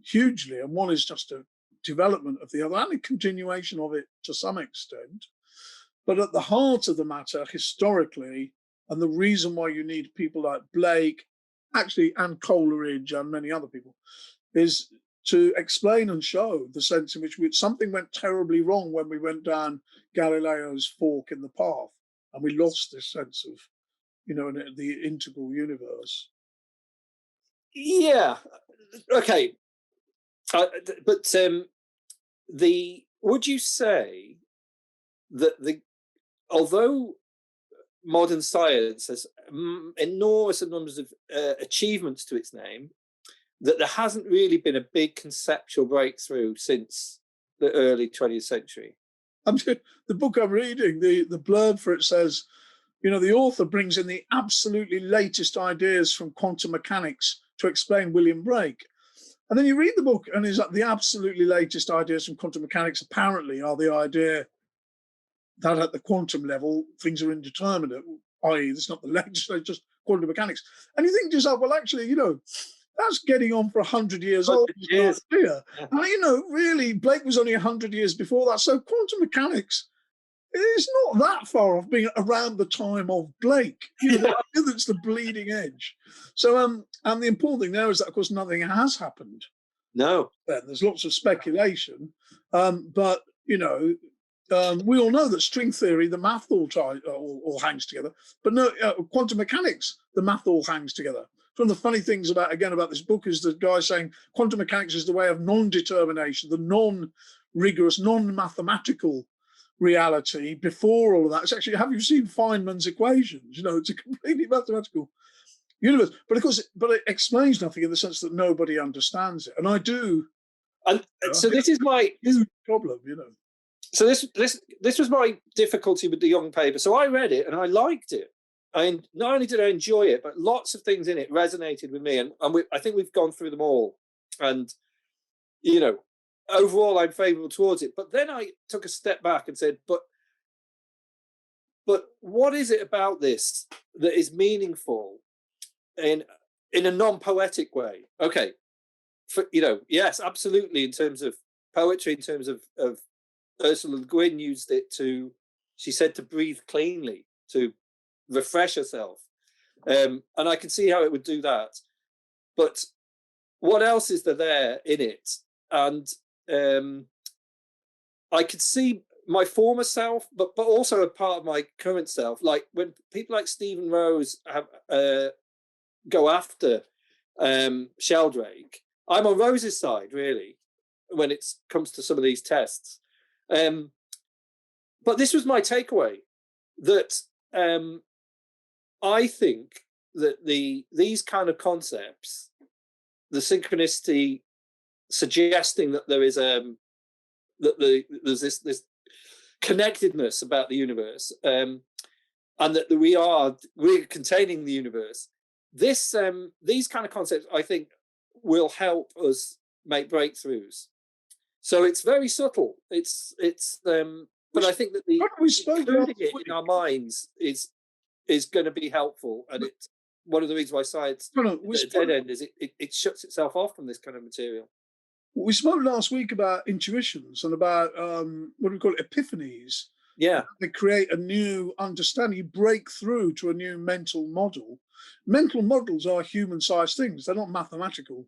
hugely, and one is just a development of the other and a continuation of it to some extent. But at the heart of the matter, historically, and the reason why you need people like Blake, actually, and Coleridge and many other people, is to explain and show the sense in which something went terribly wrong when we went down Galileo's fork in the path, and we lost this sense of, the integral universe. Yeah, okay, but would you say that although modern science has enormous numbers of achievements to its name, that there hasn't really been a big conceptual breakthrough since the early 20th century? The book I'm reading, the blurb for it says, the author brings in the absolutely latest ideas from quantum mechanics to explain William Blake. And then you read the book and it's like the absolutely latest ideas from quantum mechanics apparently are the idea that at the quantum level, things are indeterminate, i.e. it's not the latest, it's just quantum mechanics. And you think to yourself, well, actually, that's getting on for 100 years old. Years. Yeah. And, really, Blake was only 100 years before that. So quantum mechanics is not that far off being around the time of Blake. That's the bleeding edge. So, and the important thing there is that, of course, nothing has happened. No. There's lots of speculation. But, we all know that string theory, the math all hangs together. But no, quantum mechanics, the math all hangs together. One of the funny things about this book is the guy saying quantum mechanics is the way of non-determination, the non-rigorous, non-mathematical reality before all of that. It's actually, have you seen Feynman's equations? It's a completely mathematical universe. But of course, it explains nothing in the sense that nobody understands it. And I do. And so this is my problem, So this was my difficulty with the Jung paper. So I read it and I liked it. And not only did I enjoy it, but lots of things in it resonated with me. And I think we've gone through them all. And, overall, I'm favourable towards it. But then I took a step back and said, but what is it about this that is meaningful in a non-poetic way? Okay, yes, absolutely. In terms of poetry, in terms of Ursula Le Guin used it she said to breathe cleanly, to refresh herself. And I can see how it would do that. but what else is there in it? And I could see my former self, but also a part of my current self. Like when people like Stephen Rose have go after Sheldrake, I'm on Rose's side, really, when it comes to some of these tests. But this was my takeaway, that I think that these kind of concepts, the synchronicity, suggesting that there is there's this connectedness about the universe, and that we're containing the universe. These kind of concepts, I think, will help us make breakthroughs. So it's very subtle. But I think that including it in our minds is going to be helpful, and it's one of the reasons why science at a dead end is it shuts itself off from this kind of material. We spoke last week about intuitions and about what do we call it, epiphanies. Yeah, they create a new understanding. You break through to a new mental model. Mental models are human-sized things; they're not mathematical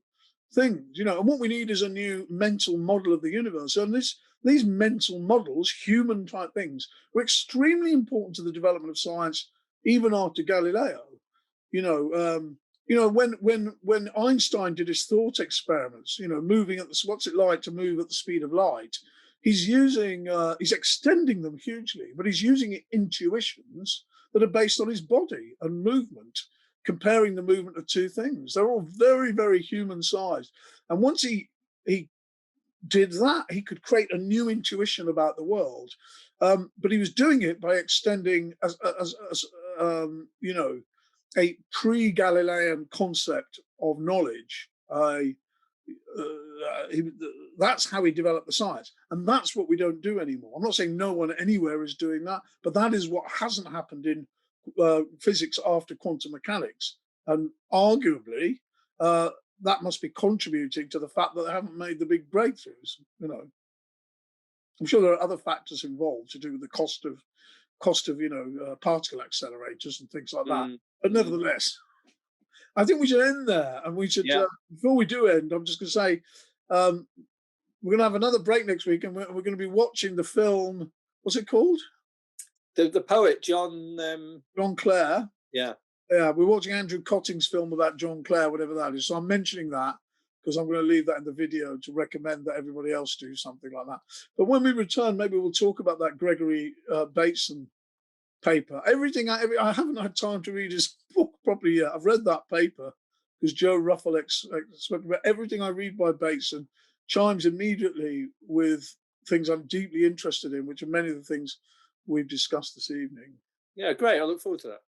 things, And what we need is a new mental model of the universe. And these mental models, human-type things, were extremely important to the development of science, even after Galileo. When Einstein did his thought experiments, moving at what's it like to move at the speed of light, he's extending them hugely, but he's using intuitions that are based on his body and movement, comparing the movement of two things. They're all very, very human sized. And once he did that, he could create a new intuition about the world. But he was doing it by extending a pre-Galilean concept of knowledge. That's how he developed the science, and that's what we don't do anymore. I'm not saying no one anywhere is doing that, but that is what hasn't happened in physics after quantum mechanics, and arguably that must be contributing to the fact that they haven't made the big breakthroughs. I'm sure there are other factors involved to do with the cost of particle accelerators and things like that. But nevertheless, I think we should end there, and we should. Before we do end, I'm just going to say we're going to have another break next week, and we're going to be watching the film. What's it called? The poet John Clare. Yeah, we're watching Andrew Cotting's film about John Clare, whatever that is. So I'm mentioning that because I'm going to leave that in the video to recommend that everybody else do something like that. But when we return, maybe we'll talk about that Gregory Bateson paper. I haven't had time to read his book properly yet. I've read that paper because Joe Ruffle spoke about everything I read by Bateson chimes immediately with things I'm deeply interested in, which are many of the things we've discussed this evening. Yeah, great. I look forward to that.